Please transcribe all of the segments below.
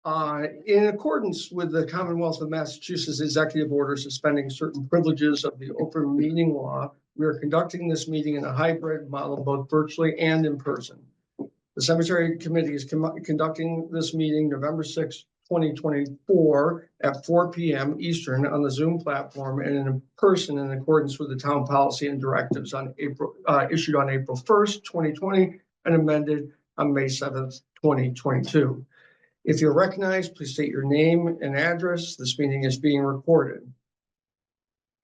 In accordance with the Commonwealth of Massachusetts Executive Order suspending certain privileges of the open meeting law, we are conducting this meeting in a hybrid model, both virtually and in person. The Cemetery Committee is conducting this meeting November 6, 2024 at 4 p.m. Eastern on the Zoom platform and in person in accordance with the town policy and directives on issued on April 1st, 2020 and amended on May 7th, 2022. If you're recognized, please state your name and address. This meeting is being recorded.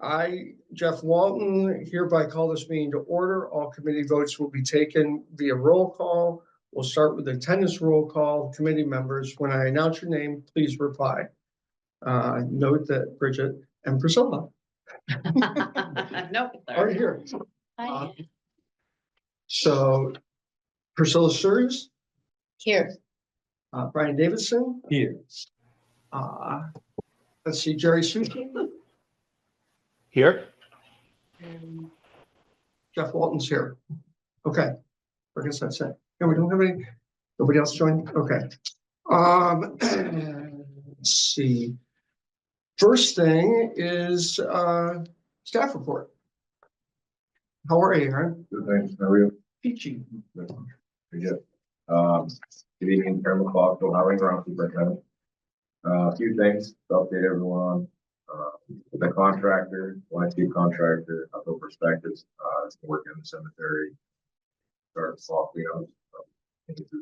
I, Jeff Walton, hereby call this meeting to order. All committee votes will be taken via roll call. We'll start with the attendance roll call. Committee members, when I announce your name, please reply. Note that Bridget and Priscilla Nope, are here. Hi. So Priscilla Surs, Here. Brian Davidson, Here. let's see, Jerry Sushi, Here. and Jeff Walton's here. Okay, I guess that's it. Yeah, we don't have any, nobody else joined? Okay. Let's see. First thing is staff report. How are you, Aaron? Good, thanks. How are you? Peachy. Pretty good. Good evening, Chairman McLaughlin, Highway Ground Superintendent. A few things to update everyone on. The contractor, landscape contractor, up over perspectives, is working in the cemetery. Start soft cleanup. Next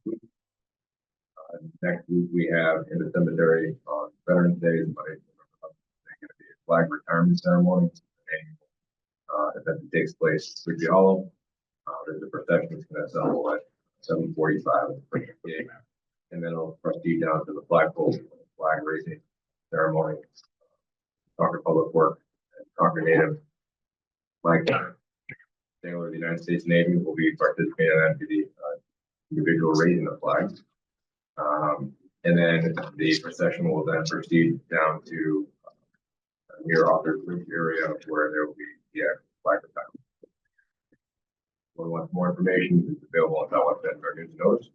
week. Next week we have in the cemetery on Veterans Day, but it's going to be a flag retirement ceremony. Event that takes place at Sleepy Hollow. There's a procession that's going to assemble at 7:45 and then it'll proceed down to the flagpole flag raising ceremony. Concord Public Works and Concord Native Flag Sailor of the United States Navy will be participating in the individual raising the flag. And then the procession will then proceed down to near Author Bridge area where there will be the flag retirement. If anyone wants more information, it's available on our website for news and notice.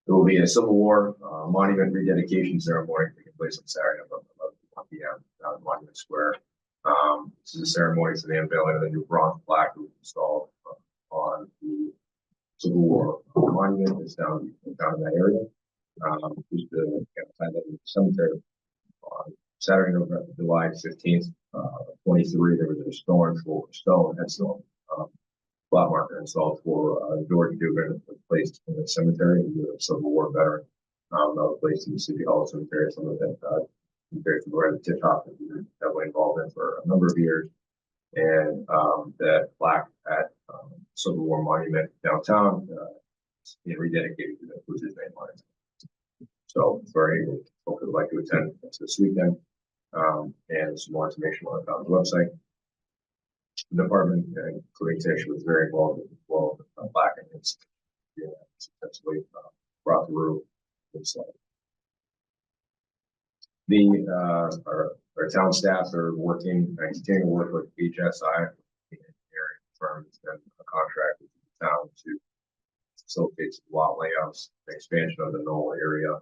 There will be a Civil War monument rededication ceremony taking place on Saturday at 1 p.m. down at Monument Square. This is a ceremony for the unveiling of the new bronze plaque that was installed on the Civil War monument. It's down in that area. Just to kind of cemetery on Saturday, July 15th, 23, there was a stone headstone plot marker installed for George Dugan, placed in the cemetery. He was a Civil War veteran. That was placed in the City Hall Cemetery. Some of that cemetery where the tip top was heavily involved in for a number of years. And that plaque at Civil War Monument downtown being rededicated to the his name on it. So very folks would like to attend this weekend. And some more information on the website. The department, including Tish, was very involved with plaque and it's successfully brought through. Our town staff are working and continue to work with HSI, the engineering firm that's been a contract with the town to facilitate some lot layouts, the expansion of the Knoll area.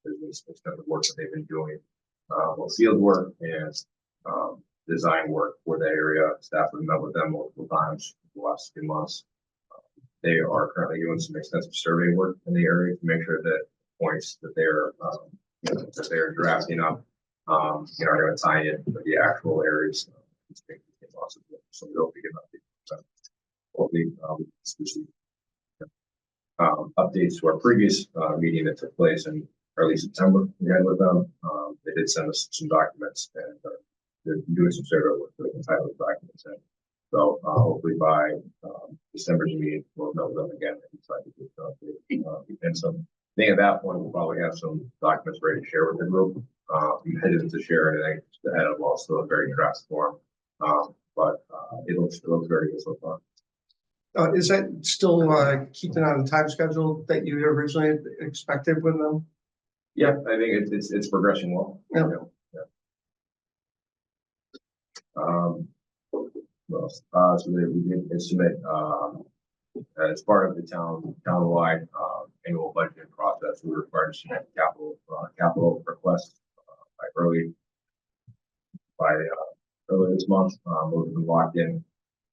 There's extensive work that they've been doing, both field work and design work for that area. Staff have met with them multiple times in the last few months. They are currently doing some extensive survey work in the area to make sure that points that they're drafting up, are going to tie in with the actual areas. So we'll be getting updates to our previous meeting that took place in early September. We had with them. They did send us some documents and they're doing some survey work for the entire documents. So hopefully by December's meeting, we'll know them again and decide to do and some. I think at that point we'll probably have some documents ready to share with the group. We hesitant to share anything ahead of also a very draft form, but it looks very good so far. Is that still keeping on the time schedule that you originally expected with them? Yeah, I think it's progressing well. Yeah. So we did submit as part of the townwide annual budgeting process, we were required to submit capital requests by early this month. Those have been locked in.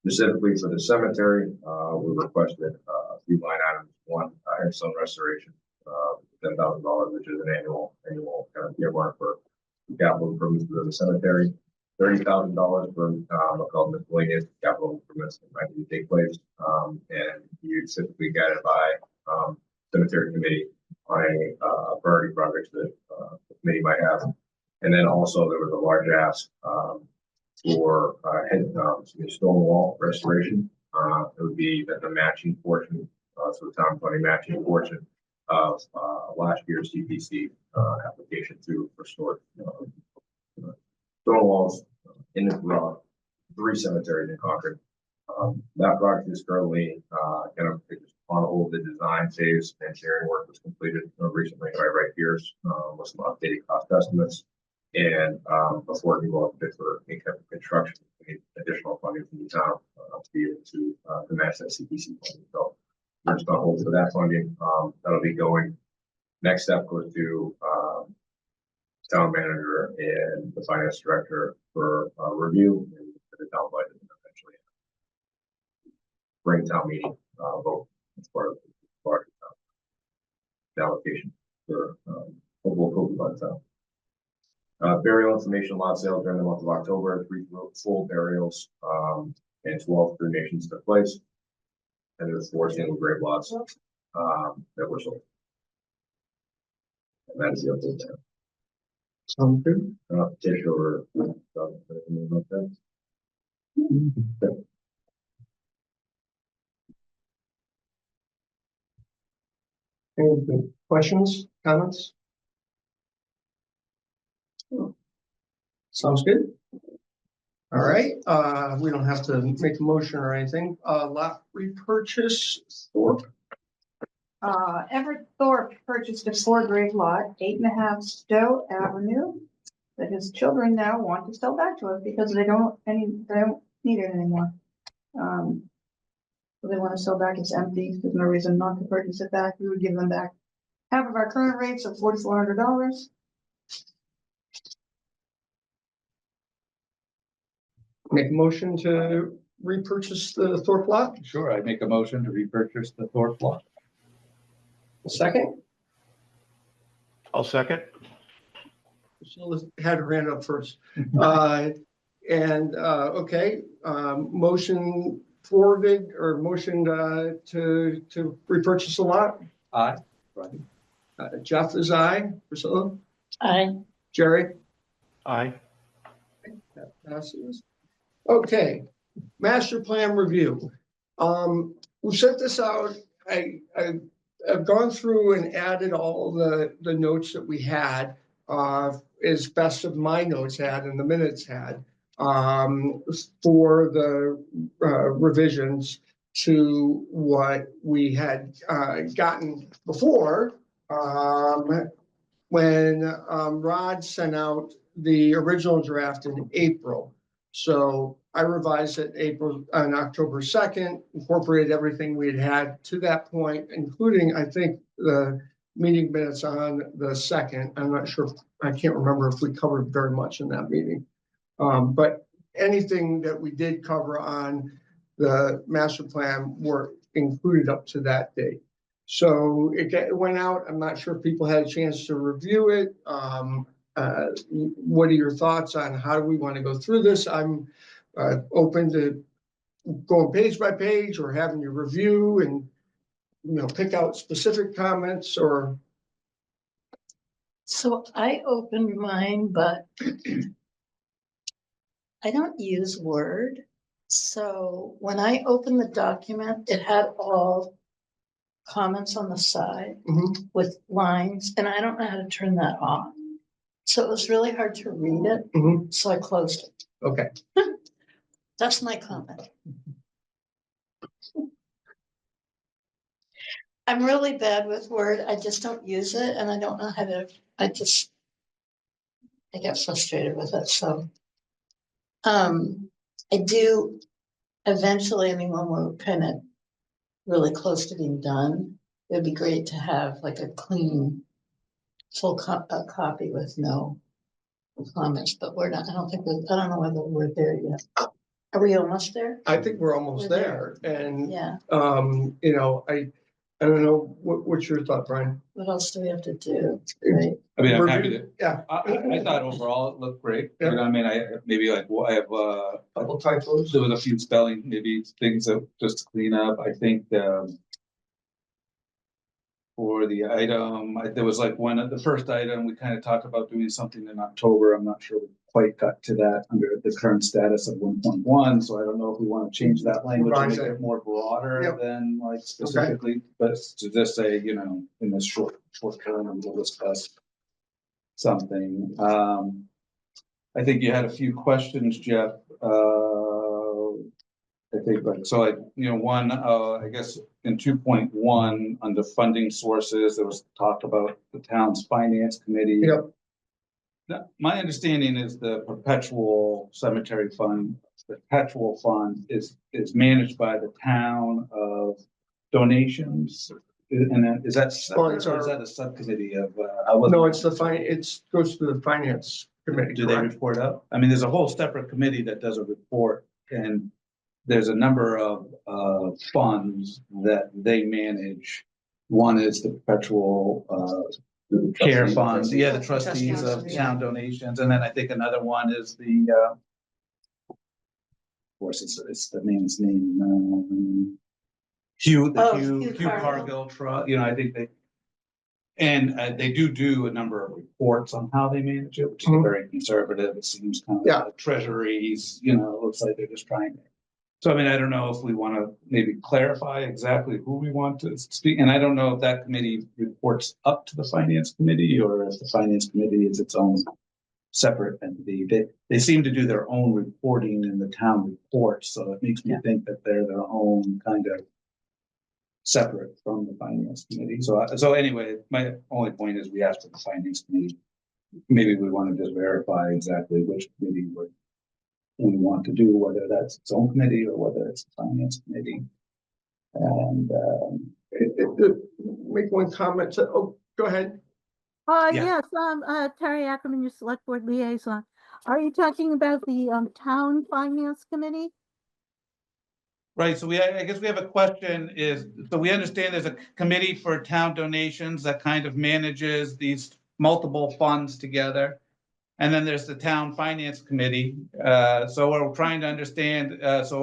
Specifically for the cemetery, we requested a few line items. One, headstone restoration, $10,000, which is an annual kind of earmark for capital improvements for the cemetery. $30,000 for what's called miscellaneous capital improvements that might need to take place, and you typically guided by cemetery committee on any priority projects that the committee might have. And then also there was a large ask for stone wall restoration. It would be the matching portion, so the town funding matching portion of last year's CPC application to restore stone walls in the 3 cemeteries in Concord. That project is currently kind of on hold. The design phase, engineering work was completed recently by Wright Pierce with some updated cost estimates. And before we go up for any kind of construction, we need additional funding from the town to be able to match that CPC funding. So we're just on hold for that funding. That'll be going. Next step goes to town manager and the finance director for review and for the town budget, and eventually bring town meeting vote as part of the allocation for hopefully by the town. Burial information, lot sales during the month of October, 3 full burials, and 12 cremations took place. And there was 4 single grave lots that were sold. And that's the update there. Sounds good. Tish over anything like that. Any questions, comments? Sounds good. All right, we don't have to make a motion or anything. Lot repurchase, Thorpe. Everett Thorpe purchased a 4-grave lot, 8.5 Stowe Avenue, that his children now want to sell back to us because they don't need it anymore. So they want to sell back. It's empty. There's no reason not to purchase it back. We would give them back half of our current rates of $4,400. Make a motion to repurchase the Thorpe lot. Sure, I make a motion to repurchase the Thorpe lot. A second. I'll second. Priscilla had her hand up first. Okay, motion forwarded or motioned to repurchase a lot. Aye. Jeff is aye. Priscilla? Aye. Jerry? Aye. That passes. Okay, master plan review. We sent this out. I've gone through and added all the notes that we had as best of my notes had and the minutes had for the revisions to what we had gotten before when Rod sent out the original draft in April. So I revised it on October 2nd, incorporated everything we had to that point, including, I think, the meeting minutes on the 2nd. I'm not sure, I can't remember if we covered very much in that meeting. But anything that we did cover on the master plan were included up to that date. So it went out. I'm not sure if people had a chance to review it. What are your thoughts on how do we want to go through this? I'm open to going page by page or having you review and pick out specific comments or. So I opened mine, but I don't use Word. So when I opened the document, it had all comments on the side with lines, and I don't know how to turn that off. So it was really hard to read it. So I closed it. Okay. That's my comment. I'm really bad with Word. I just don't use it, and I don't know how to, I get frustrated with it. So I do eventually, when we're kind of really close to being done. It'd be great to have like a clean, a copy with no comments, but we're not, I don't think, I don't know whether we're there yet. Are we almost there? I think we're almost We're there. And, Yeah, you know, I don't know, what's your thought, Brian? what else do we have to do? Right, I mean, I'm happy to, Yeah. I thought overall it looked great. Yeah. You know, I mean, I, maybe like, I have, Couple typos. there was a few spelling, maybe things that just to clean up. I think, for the item, there was like one of the first item, we kind of talked about doing something in October. I'm not sure we quite got to that under the current status of 1.1. So I don't know if we want to change that language and make it more broader Yep. than like specifically, but to just say, you know, in this short term, we'll discuss something. I think you had a few questions, Jeff. I think, like, so like, you know, one, I guess in 2.1, under funding sources, there was talk about the town's finance committee. Yep. Now, my understanding is the perpetual cemetery fund, the perpetual fund is managed by the town of donations. And then is that separate, it's or is our- that a subcommittee of, No, it's it goes to the finance committee. do they correct? report out? I mean, there's a whole separate committee that does a report, and there's a number of funds that they manage. One is the perpetual care funds, yeah, the trustees of town donations, and then I think another one is the of course, it's the man's name, Hugh Cargill Trust, you know, I think they do a number of reports on how they manage it, which is Mhm. very conservative. It seems kind of Yeah. treasuries, you know, it looks like they're just trying to. So I mean, I don't know if we want to maybe clarify exactly who we want to speak, and I don't know if that committee reports up to the finance committee or if the finance committee is its own separate entity. They seem to do their own reporting in the town reports, so it makes me think that they're their own kind of separate from the finance committee. So anyway, my only point is we asked for the finance committee. Maybe we want to just verify exactly which committee we want to do, whether that's its own committee or whether it's the finance committee. And Make one comment. Go ahead. Yeah. Yes, Terry Ackerman, your select board liaison. Are you talking about the, town finance committee? right, so I guess we have a question so we understand there's a committee for town donations that kind of manages these multiple funds together. And then there's the town finance committee. So we're trying to understand, so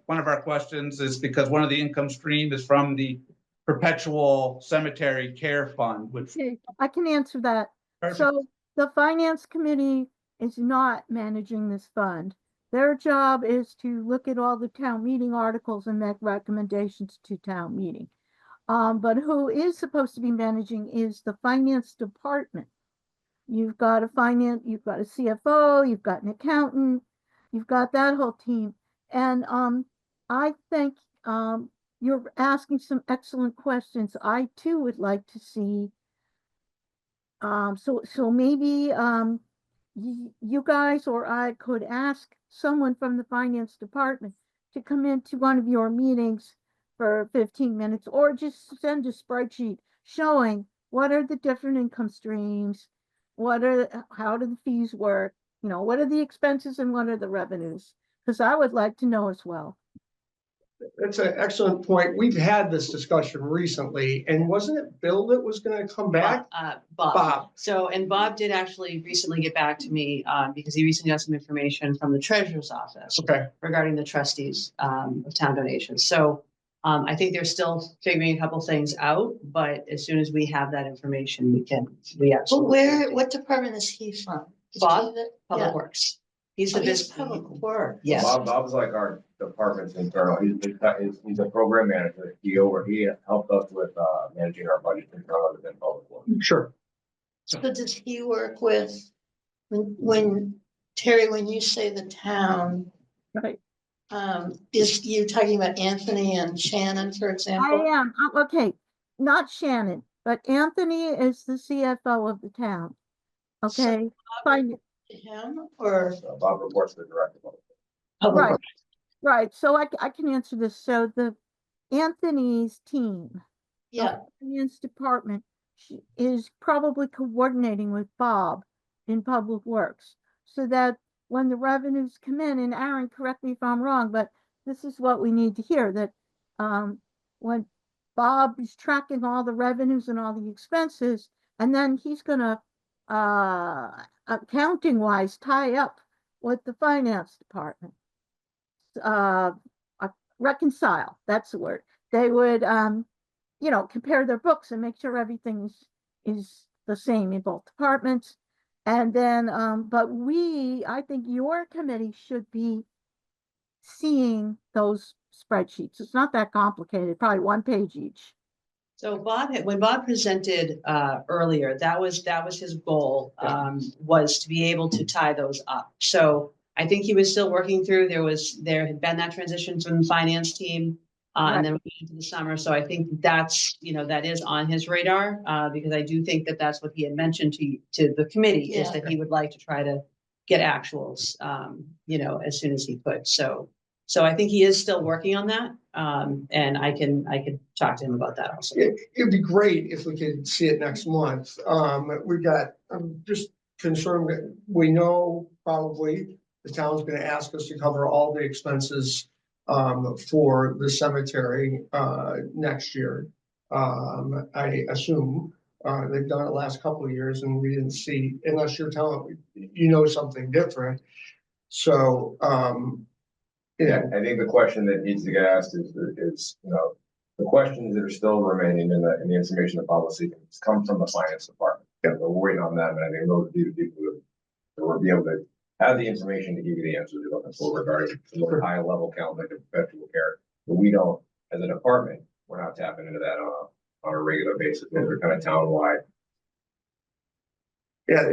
one of our questions is because one of the income stream is from the perpetual cemetery care fund, which. Okay, I can answer that. Perfect. So the finance committee is not managing this fund. Their job is to look at all the town meeting articles and make recommendations to town meeting. But who is supposed to be managing is the finance department. You've got a CFO, you've got an accountant, you've got that whole team. And I think you're asking some excellent questions. I too would like to see. So maybe you guys or I could ask someone from the finance department to come into one of your meetings for 15 minutes, or just send a spreadsheet showing what are the different income streams, how do the fees work, you know, what are the expenses and what are the revenues? Because I would like to know as well. That's an excellent point. We've had this discussion recently, and wasn't it Bill that was going to come back? Bob. Bob. So, and Bob did actually recently get back to me, because he recently got some information from the treasurer's office Okay. regarding the trustees, of town donations. So, I think they're still figuring a couple things out, but as soon as we have that information, we but absolutely. what department is he from? Is Bob? he Public yeah. Works. He's the He's business. public work. Yes. Bob's like our department's internal. He's a program manager. He helped us with managing our budget internal within public works. Sure. So does he work with, when Terry, when you say the town, Right. is you talking about Anthony and Shannon, for I example? am, okay, not Shannon, but Anthony is the CFO of the town. Okay, fine, Him or Bob reports to the director. public Right. works? right, so I can answer this. So the Anthony's team, Yeah, finance department, is probably coordinating with Bob in Public Works so that when the revenues come in, and Aaron, correct me if I'm wrong, but this is what we need to hear, that when Bob is tracking all the revenues and all the expenses, and then he's gonna accounting wise tie up with the finance department. Uh, reconcile, that's the word. They would compare their books and make sure everything is the same in both departments. And then, but I think your committee should be seeing those spreadsheets. It's not that complicated, probably one page each. So when Bob presented earlier, that was his goal, was to be able to tie those up. So I think he was still working through, there had been that transition from the finance team. And then we went into the summer. So I think that's, that is on his radar, because I do think that that's what he had mentioned to the committee, is that he would like to try to get actuals, as soon as he could. So I think he is still working on that. And I could talk to him about that also. It'd be great if we could see it next month. I'm just concerned that we know probably the town's gonna ask us to cover all the expenses for the cemetery next year. I assume they've done it the last couple of years and we didn't see, unless you're telling something different. So yeah, I think the question that needs to get asked is the questions that are still remaining in the information the policy come from the finance department. Yeah, we're waiting on them, and I think those would be the people that will be able to have the information to give you the answers you're looking for regarding the high level count like perpetual care. But we don't, as a department, we're not tapping into that on a regular basis. Those are kind of town-wide. yeah,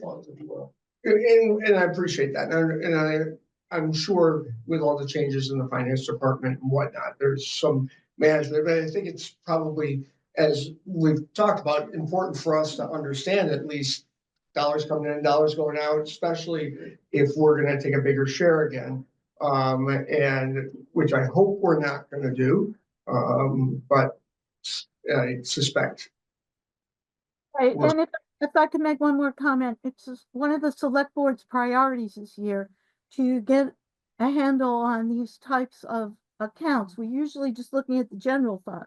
Funds, if you will. and I appreciate that. I'm sure with all the changes in the finance department and whatnot, there's some management, but I think it's probably, as we've talked about, important for us to understand at least dollars coming in, dollars going out, especially if we're gonna take a bigger share again. And which I hope we're not gonna do, but I suspect. Right, and if I could make one more comment, it's one of the select board's priorities this year to get a handle on these types of accounts. We're usually just looking at the general fund.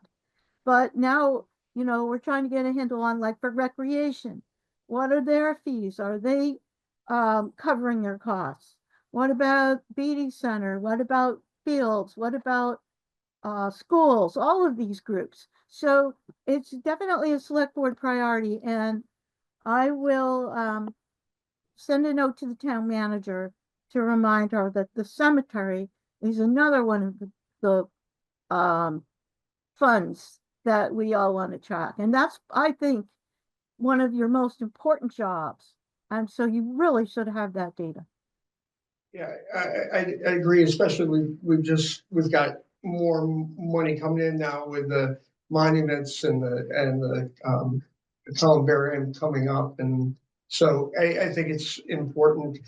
But now, we're trying to get a handle on, like, for recreation. What are their fees? Are they covering their costs? What about Beatty Center? What about fields? What about schools? All of these groups. So it's definitely a select board priority, and I will send a note to the town manager to remind her that the cemetery is another one of the funds that we all want to track. And that's, I think, one of your most important jobs. And so you really should have that data. Yeah, I agree, especially we've got more money coming in now with the monuments and the columbarium coming up. And so I think it's important,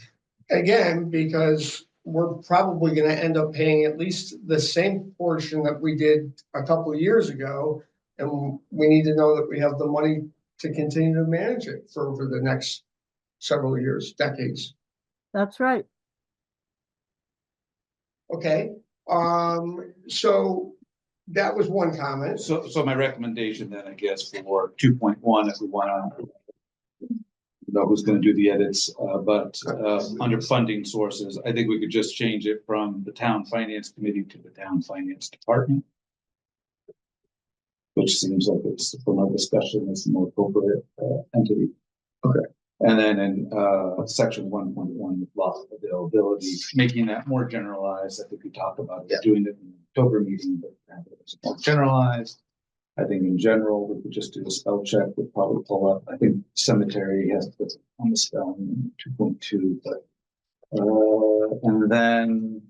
again, because we're probably gonna end up paying at least the same portion that we did a couple of years ago. And we need to know that we have the money to continue to manage it for over the next several years, decades. That's right. Okay, so that was one comment. So my recommendation then, I guess, for 2.1, if we want to know who's going to do the edits, but under funding sources, I think we could just change it from the town finance committee to the town finance department, which seems like it's, from our discussion, it's the more appropriate entity. Okay. And then in section 1.1, lot availability, making that more generalized. I think we talked about doing it in the October meeting, but it's more generalized. I think in general, we could just do a spell check, would probably pull up. I think cemetery has to put on the spelling 2.2, but and then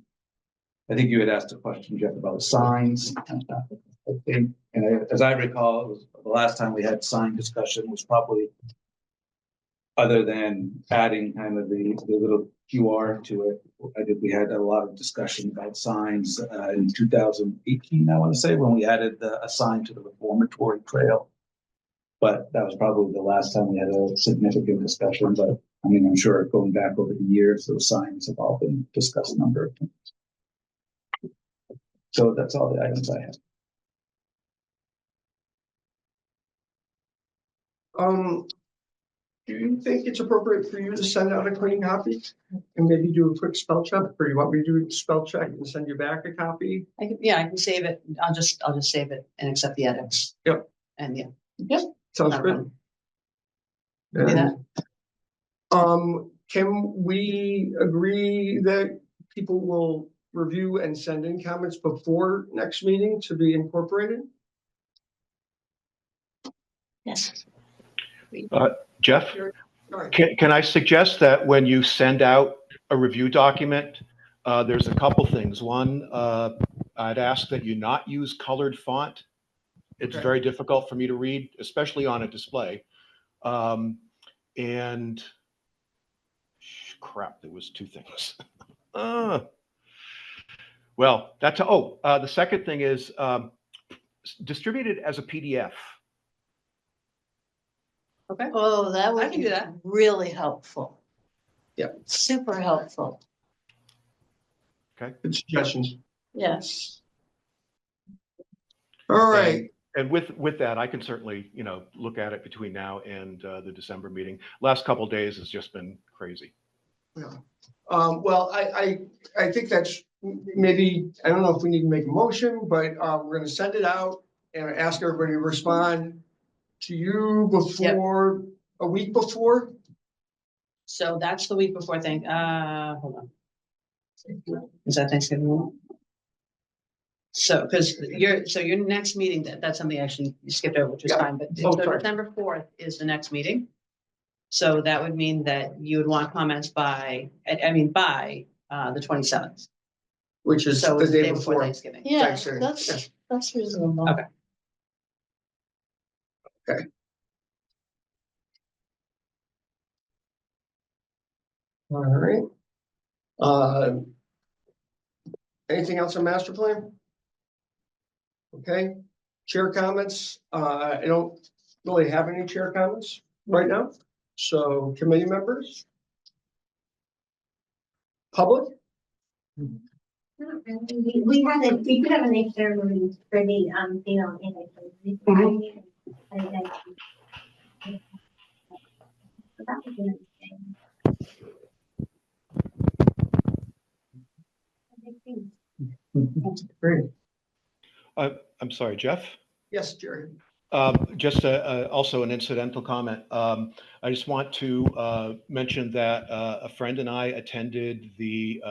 I think you had asked a question, Jeff, about signs. I think, and as I recall, it was the last time we had sign discussion was probably, other than adding kind of the little QR to it. We had a lot of discussion about signs in 2018, I want to say, when we added a sign to the Reformatory Trail. But that was probably the last time we had a significant discussion, but I mean, I'm sure going back over the years, those signs have all been discussed a number of times. So that's all the items I have. Do you think it's appropriate for you to send out a clean copy and maybe do a quick spell check? Or you want me to do a spell check and send you back a copy? I can save it. I'll just save it and accept the edits. Yep. And Sounds not a good. problem. Do And, can we agree that people will review and send in comments before next meeting to be incorporated? Yes. Jeff, All right. can I suggest that when you send out a review document, there's a couple things. One, I'd ask that you not use colored font. It's Okay. very difficult for me to read, especially on a display. And crap, there was two things. Well, that's, the second thing is distribute it as a PDF. Okay. Oh, that I would can be do that. really helpful. Yeah. Super helpful. Good suggestions. Yes. All right. And with that, I can certainly, look at it between now and the December meeting. Last couple of days has just been crazy. Yeah. Well, I think that's maybe, I don't know if we need to make a motion, but we're gonna send it out and ask everybody to respond to you before, a week before. So that's the week before hold on. Is that Thanksgiving? So, because your next meeting, that's something actually you skipped over, which is Yeah. fine, but Oh, so sorry. December 4th is the next meeting. So that would mean that you would want comments by the 27th. Which is So the it's the day before. Thanksgiving. Yeah, Thanksgiving. that's reasonable. Okay. All right. Anything else on master plan? Okay, chair comments. I don't really have any chair comments right now. So committee members? Public? We could have a nice ceremony for the, that would be nice. Great. I'm sorry, Jeff? Yes, Jerry. Just also an incidental comment. I just want to mention that a friend and I attended the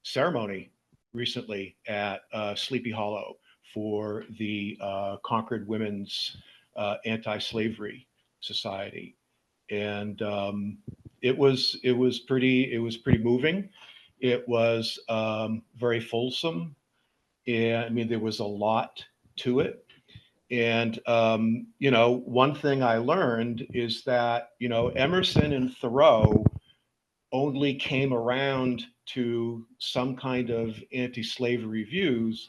ceremony recently at Sleepy Hollow for the Concord Women's Anti-Slavery Society, and it was pretty moving. It was very fulsome, and I mean there was a lot to it. And, one thing I learned is that, Emerson and Thoreau only came around to some kind of anti-slavery views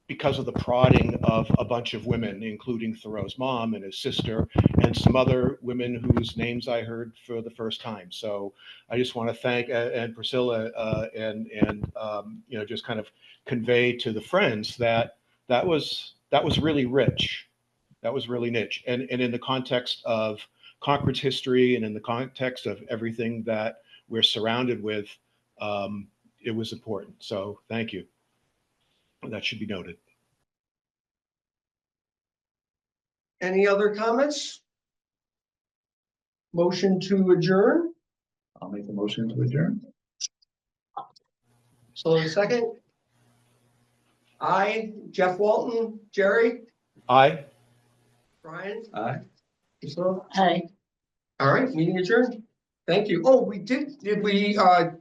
because of the prodding of a bunch of women, including Thoreau's mom and his sister, and some other women whose names I heard for the first time. So I just want to thank and Priscilla and just kind of convey to the friends that was really rich. That was really niche. And in the context of Concord's history and in the context of everything that we're surrounded with, it was important. So thank you. That should be noted. Any other comments? Motion to adjourn? I'll make the motion to adjourn. So a second? Aye. Jeff Walton, Jerry, Aye. Brian? Aye. Priscilla? Hi. All right, meeting adjourned. Thank you. Oh, did we,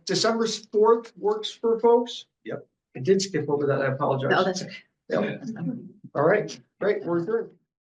December 4th works for folks? Yep. I did skip over that. I apologize. No, that's okay. Yep. All right, great. We're adjourned.